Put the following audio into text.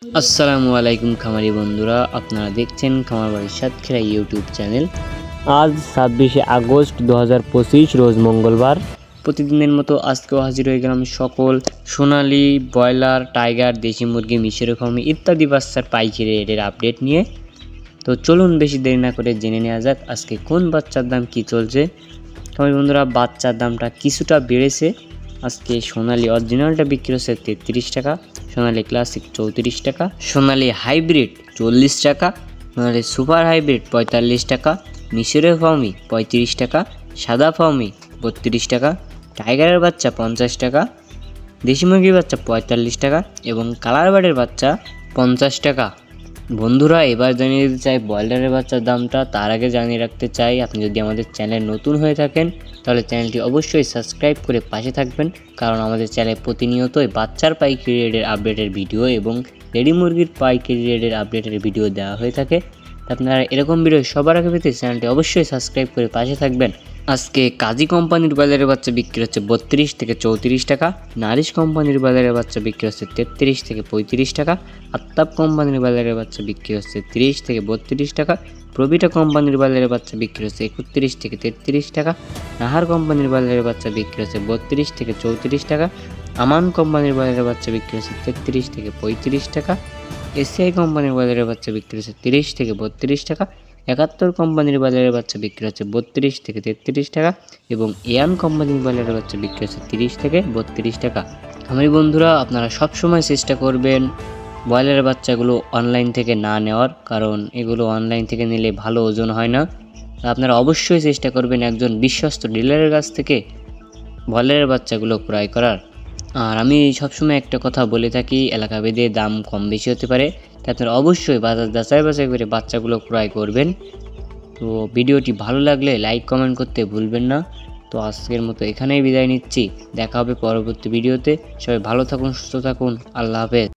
আসসালামু আলাইকুম খামারি বন্ধুরা, আপনারা দেখছেন খামার বাড়ির সাতক্ষীরা ইউটিউব চ্যানেল। আজ 26শে আগস্ট 2025 রোজ মঙ্গলবার। প্রতিদিনের মতো আজকেও হাজির হয়ে গেলাম সকল সোনালী, ব্রয়লার, টাইগার, দেশি মুরগি, মিশরি ফার্মি ইত্যাদি বাচ্চার পাইকারি রেটের আপডেট নিয়ে। তো চলুন বেশি দেরি না করে জেনে নেওয়া যাক আজকে কোন বাচ্চার দাম কি চলছে। খামারি বন্ধুরা, বাচ্চার দামটা কিছুটা বেড়েছে। আজকে সোনালী অরিজিনালটা বিক্রি হচ্ছে 33 টাকা, সোনালী ক্লাসিক 34 টাকা, সোনালী হাইব্রিড 40 টাকা, সোনালী সুপার হাইব্রিড 45 টাকা, মিশরের ফার্মি 35 টাকা, সাদা ফার্মি 32 টাকা, টাইগারের বাচ্চা 50 টাকা, দেশি মুরগির বাচ্চা 45 টাকা এবং কালার বার্ডের বাচ্চা 50 টাকা। বন্ধুরা, এবার জানিয়ে দিতে চাই ব্রয়লারের বাচ্চার দামটা। তার আগে জানিয়ে রাখতে চাই, আপনি যদি আমাদের চ্যানেল নতুন হয়ে থাকেন তাহলে চ্যানেলটি অবশ্যই সাবস্ক্রাইব করে পাশে থাকবেন, কারণ আমাদের চ্যানেলে প্রতিনিয়তই বাচ্চার পাইকারি রেটের আপডেটের ভিডিও এবং রেডি মুরগির পাইকারি রেটের আপডেটের ভিডিও দেওয়া হয়ে থাকে। আপনারা এরকম ভিডিও সবার আগে পেতে চ্যানেলটি অবশ্যই সাবস্ক্রাইব করে পাশে থাকবেন। আজকে কাজী কোম্পানির ব্রয়লারের বাচ্চা বিক্রি হচ্ছে 32 থেকে 34 টাকা, নারিশ কোম্পানির ব্রয়লারের বাচ্চা বিক্রি হচ্ছে 33 থেকে 35 টাকা, আত্তাব কোম্পানির ব্রয়লারের বাচ্চা বিক্রি হচ্ছে 30 থেকে 32 টাকা, প্রবিটা কোম্পানির ব্রয়লারের বাচ্চা বিক্রি হচ্ছে 31 থেকে 33 টাকা, নাহার কোম্পানির ব্রয়লারের বাচ্চা বিক্রি হচ্ছে 32 থেকে 34 টাকা, আমান কোম্পানির ব্রয়লারের বাচ্চা বিক্রি হচ্ছে 33 থেকে 35 টাকা, এসিআই কোম্পানির ব্রয়লারের বাচ্চা বিক্রি হচ্ছে 30 থেকে 32 টাকা, 71 কোম্পানির ব্রয়লারের বাচ্চা বিক্রি হচ্ছে 32 থেকে 33 টাকা এবং এয়ান কোম্পানির ব্রয়লারের বাচ্চা বিক্রি হচ্ছে 30 থেকে 32 টাকা। খামারি বন্ধুরা, আপনারা সবসময় চেষ্টা করবেন ব্রয়লারের বাচ্চাগুলো অনলাইন থেকে না নেওয়ার, কারণ এগুলো অনলাইন থেকে নিলে ভালো ওজন হয় না। আপনারা অবশ্যই চেষ্টা করবেন একজন বিশ্বস্ত ডিলারের কাছ থেকে ব্রয়লারের বাচ্চাগুলো ক্রয় করার। আর আমি সবসময় একটা কথা বলে থাকি, এলাকা ভেদে দাম কম বেশি হতে পারে, তাই আপনারা অবশ্যই বাজার যাচাই করে বাচ্চাগুলো ক্রয় করবেন। তো ভিডিওটি ভালো লাগলে লাইক কমেন্ট করতে ভুলবেন না। তো আজকের মতো এখানেই বিদায় নিচ্ছি, দেখা হবে পরবর্তী ভিডিওতে। সবাই ভালো থাকুন, সুস্থ থাকুন, আল্লাহ হাফেজ।